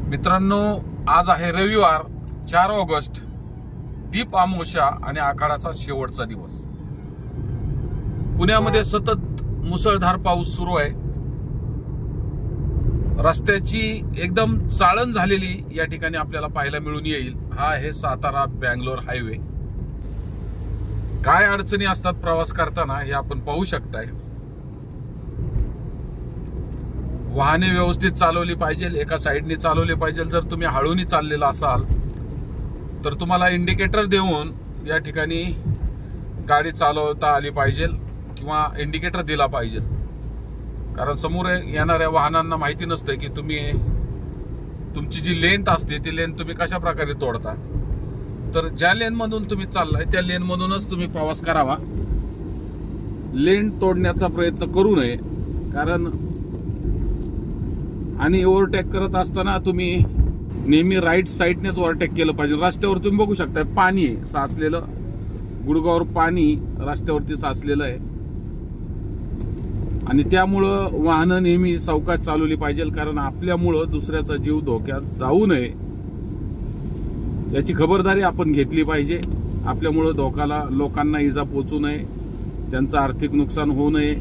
मित्रांनो, आज आहे रविवार 4 ऑगस्ट, दीप अमावस्या आणि आखाडाचा शेवटचा दिवस. पुण्यामध्ये सतत मुसळधार पाऊस सुरू आहे. रस्त्याची एकदम चाळण झालेली या ठिकाणी आपल्याला पाहायला मिळून येईल. हा आहे सातारा बँगलोर हायवे. काय अडचणी असतात प्रवास करताना हे आपण पाहू शकताय. वाहने व्यवस्थित चालवली पाहिजे, एका साईडने चालवली पाहिजे. जर तुम्ही हळूनी चाललेला असाल तर तुम्हाला इंडिकेटर देऊन या ठिकाणी गाडी चालवता आली पाहिजे किंवा इंडिकेटर दिला पाहिजे. कारण समोर येणाऱ्या वाहनांना माहिती नसतं की तुमची जी लेंथ असते ती लेंथ तुम्ही कशा प्रकारे तोडता. तर ज्या लेन मधून तुम्ही चाललाय त्या लेन मधूनच तुम्ही प्रवास करावा. लेन तोडण्याचा प्रयत्न करू नये. कारण आणि ओव्हरटेक करत असताना तुम्ही नेहमी राईट साईडनेच ओव्हरटेक केलं पाहिजे. रस्त्यावर तुम्ही बघू शकता पाणी आहे साचलेलं, गुडघावर पाणी रस्त्यावरती साचलेलं आहे आणि त्यामुळं वाहनं नेहमी सावकाश चालवली पाहिजे. कारण आपल्यामुळं दुसऱ्याचा जीव धोक्यात जाऊ नये याची खबरदारी आपण घेतली पाहिजे. आपल्यामुळं लोकांना इजा पोचू नये, त्यांचं आर्थिक नुकसान होऊ नये,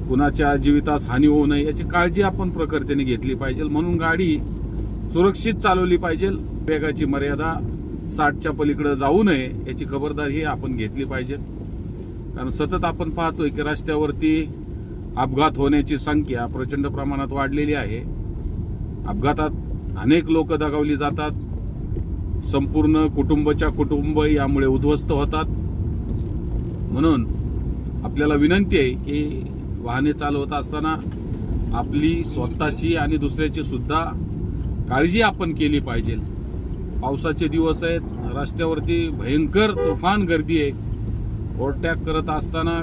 कुणाच्या जीवितास हानी होऊ नये याची काळजी आपण प्रखरतेने घेतली पाहिजे. म्हणून गाडी सुरक्षित चालवली पाहिजे. वेगाची मर्यादा 60च्या पलीकडे जाऊ नये याची खबरदारी आपण घेतली पाहिजे. कारण सतत आपण पाहतोय की रस्त्यावरती अपघात होण्याची संख्या प्रचंड प्रमाणात वाढलेली आहे. अपघातात अनेक लोक दगावली जातात. संपूर्ण कुटुंब यामुळे उद्ध्वस्त होतात. म्हणून आपल्याला विनंती आहे की वाहने चालवत असताना आपली स्वतःची आणि दुसऱ्याची सुद्धा काळजी आपण केली पाहिजे. पावसाचे दिवस आहेत, रस्त्यावरती भयंकर तुफान गर्दी आहे. ओव्हरटेक करत असताना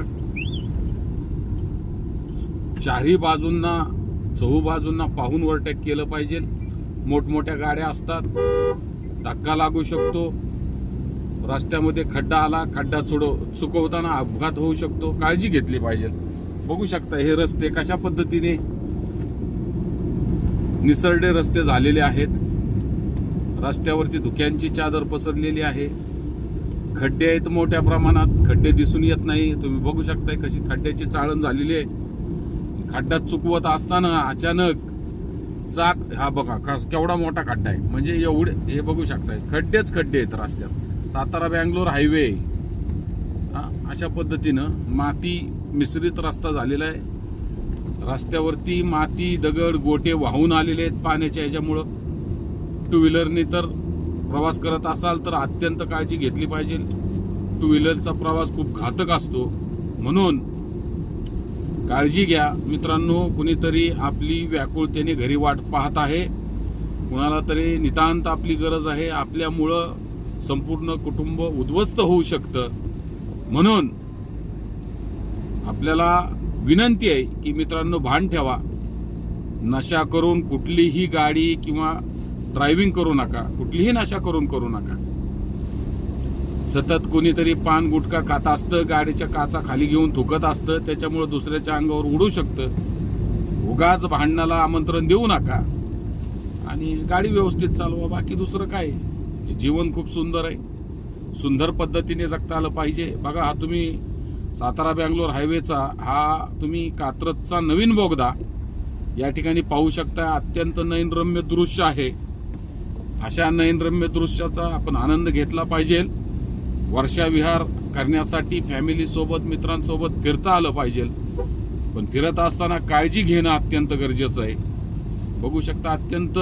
चारही बाजूंना चहूबाजूंना पाहून ओव्हरटेक केलं पाहिजे. मोठमोठ्या गाड्या असतात, धक्का लागू शकतो. रस्त्यामध्ये खड्डा आला, खड्डा चुकवताना अपघात होऊ शकतो. काळजी घेतली पाहिजे. बघू शकता हे रस्ते कशा पद्धतीने निसरडे रस्ते झालेले आहेत. रस्त्यावरती धुक्यांची चादर पसरलेली आहे. खड्डे आहेत मोठ्या प्रमाणात, खड्डे दिसून येत नाही. तुम्ही बघू शकताय कशी खड्ड्याची चाळण झालेली आहे. खड्डा चुकवत असताना अचानक चाक, हा बघा केवढा मोठा खड्डा आहे. म्हणजे एवढे हे बघू शकताय खड्डेच खड्डे आहेत रस्त्यात. सातारा बँगलोर हायवे अशा पद्धतीनं माती मिश्रित रस्ता झालेला आहे. रस्त्यावरती माती, दगड, गोटे वाहून आलेले आहेत पाण्याच्या ह्याच्यामुळं. टू व्हीलरने तर प्रवास करत असाल तर अत्यंत काळजी घेतली पाहिजे. टू व्हीलरचा प्रवास खूप घातक असतो. म्हणून काळजी घ्या मित्रांनो. कुणीतरी आपली व्याकुळतेने घरी वाट पाहत आहे. कुणाला तरी नितांत आपली गरज आहे. आपल्यामुळं संपूर्ण कुटुंब उद्ध्वस्त होऊ शकतं. म्हणून आपल्याला विनंती आहे की मित्रांनो, भान ठेवा. नशा करून कुठलीही गाडी किंवा ड्रायव्हिंग करू नका. कुठलीही नशा करू नका. सतत कोणीतरी पान गुटखा खात असतं, गाडीच्या काचा खाली घेऊन थुकत असतं. त्याच्यामुळे दुसऱ्याच्या अंगावर उडू शकतं. उगाच भांडणाला आमंत्रण देऊ नका आणि गाडी व्यवस्थित चालवा. बाकी दुसरं काय, जीवन खूप सुंदर आहे. सुंदर पद्धतीने जगता आलं पाहिजे. बघा, हा तुम्ही सातारा बँगलोर हायवेचा हा तुम्ही कात्रजचा नवीन बोगदा या ठिकाणी पाहू शकता. अत्यंत नयनरम्य दृश्य आहे. अशा नयनरम्य दृश्याचा आपण आनंद घेतला पाहिजे. वर्षाविहार करण्यासाठी फॅमिली सोबत, मित्रांसोबत फिरता आलं पाहिजे. पण फिरत असताना काळजी घेणं अत्यंत गरजेचं आहे. बघू शकता अत्यंत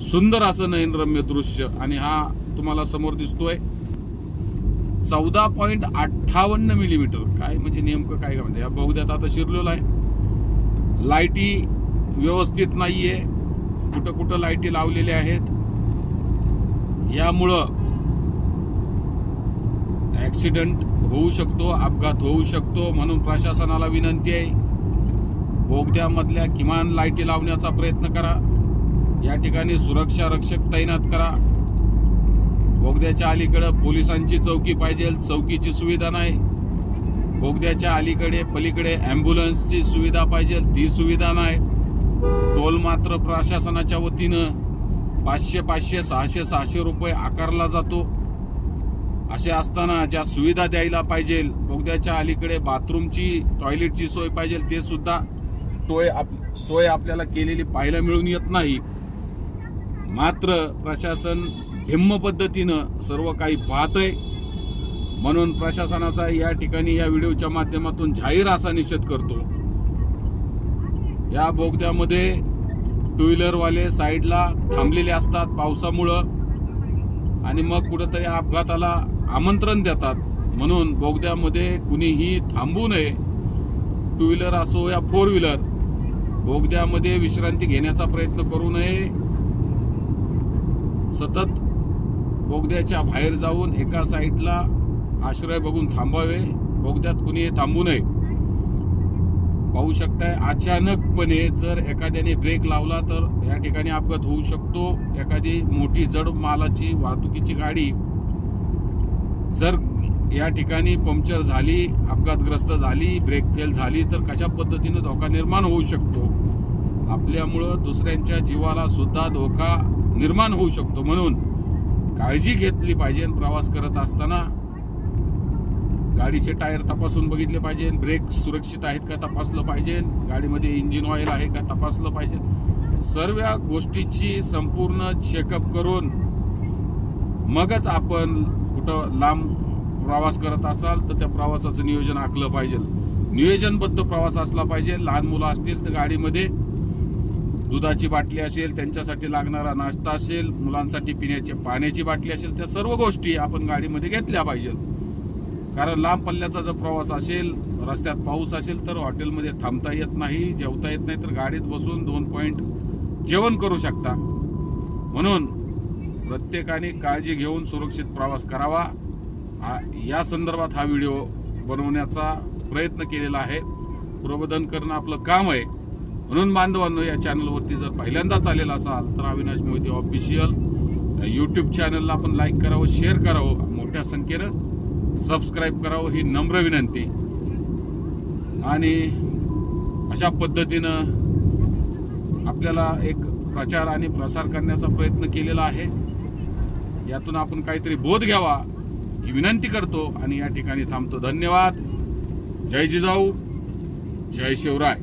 सुंदर असं नयनरम्य दृश्य. आणि हा तुम्हाला समोर दिसतोय 14.58 मिलीमीटर. काय म्हणजे नेमकं काय का म्हणजे या बोगद्यात आता शिरलेलं आहे. लाईटी व्यवस्थित नाहीये. कुठं कुठं लाईटी लावलेल्या आहेत. यामुळं ऍक्सिडेंट होऊ शकतो, अपघात होऊ शकतो. म्हणून प्रशासनाला विनंती आहे, बोगद्यामधल्या किमान लाईटी लावण्याचा प्रयत्न करा. या ठिकाणी सुरक्षा रक्षक तैनात करा. बोगद्याच्या अलीकडे पोलिसांची चौकी पाहिजे, चौकीची सुविधा नाही. बोगद्याच्या अलीकडे पलीकडे ॲम्ब्युलन्सची सुविधा पाहिजे, ती सुविधा नाही. टोल मात्र प्रशासनाच्या वतीनं 500 600 रुपये आकारला जातो. असे असताना ज्या सुविधा द्यायला पाहिजे, बोगद्याच्या अलीकडे बाथरूमची टॉयलेटची सोय पाहिजे, ते सुद्धा सोय आपल्याला केलेली पाहायला मिळून येत नाही. मात्र प्रशासन ढिम्म पद्धतीनं सर्व काही पाहतंय. म्हणून प्रशासनाचा या ठिकाणी या व्हिडिओच्या माध्यमातून जाहीर असा निषेध करतो. या बोगद्यामध्ये टू व्हीलरवाले साईडला थांबलेले असतात पावसामुळं आणि मग कुठेतरी अपघाताला आमंत्रण देतात. म्हणून बोगद्यामध्ये कुणीही थांबू नये. टू व्हीलर असो या फोर व्हीलर, बोगद्यामध्ये विश्रांती घेण्याचा प्रयत्न करू नये. सतत बोगद्याच्या बाहेर जाऊन एका साईडला आश्रय बघून थांबावे. बोगद्यात कुणीही थांबू नये. पाहू शकताय, अचानकपणे जर एखाद्याने ब्रेक लावला तर या ठिकाणी अपघात होऊ शकतो. एखादी मोठी जड मालाची वाहतुकीची गाडी जर या ठिकाणी पंक्चर झाली, अपघातग्रस्त झाली, ब्रेक फेल झाली तर कशा पद्धतीनं धोका निर्माण होऊ शकतो. आपल्यामुळं दुसऱ्यांच्या जीवाला सुद्धा धोका निर्माण होऊ शकतो. म्हणून काळजी घेतली पाहिजे. प्रवास करत असताना गाडीचे टायर तपासून बघितले पाहिजे, ब्रेक सुरक्षित आहेत का तपासलं पाहिजे, गाडीमध्ये इंजिन ऑइल आहे का तपासलं पाहिजे. सर्व गोष्टीची संपूर्ण चेकअप करून मगच आपण कुठं लांब प्रवास करत असाल तर त्या प्रवासाचं नियोजन आखलं पाहिजे. नियोजनबद्ध प्रवास असला पाहिजे. लहान मुलं असतील तर गाडीमध्ये दुधाची बाटली असेल, त्यांच्यासाठी लागणारा नाश्ता असेल, मुलांसाठी पिण्याची पाण्याची बाटली असेल, त्या सर्व गोष्टी आपण गाडीमध्ये घेतल्या पाहिजे. कारण लांब पल्ल्याचा जर प्रवास असेल, रस्त्यात पाऊस असेल तर हॉटेलमध्ये थांबता येत नाही, जेवता येत नाही, तर गाडीत बसून 2 पॉइंट जेवण करू शकता. म्हणून प्रत्येकाने काळजी घेऊन सुरक्षित प्रवास करावा. या संदर्भात हा व्हिडिओ बनवण्याचा प्रयत्न केलेला आहे. प्रबोधन करणं आपलं काम आहे. म्हणून बांधवांनो, या चॅनलवरती जर पहिल्यांदाच आलेला असाल तर अविनाश मोहिते ऑफिशियल यूट्यूब चॅनलला आपण लाईक करावं, शेअर करावं, मोठ्या संख्येनं सबस्क्राईब करावं ही नम्र विनंती. आणि अशा पद्धतीनं आपल्याला एक प्रचार आणि प्रसार करण्याचा प्रयत्न केलेला आहे. यातून आपण काहीतरी बोध घ्यावा ही विनंती करतो आणि या ठिकाणी थांबतो. धन्यवाद. जय जिजाऊ, जय शिवराय.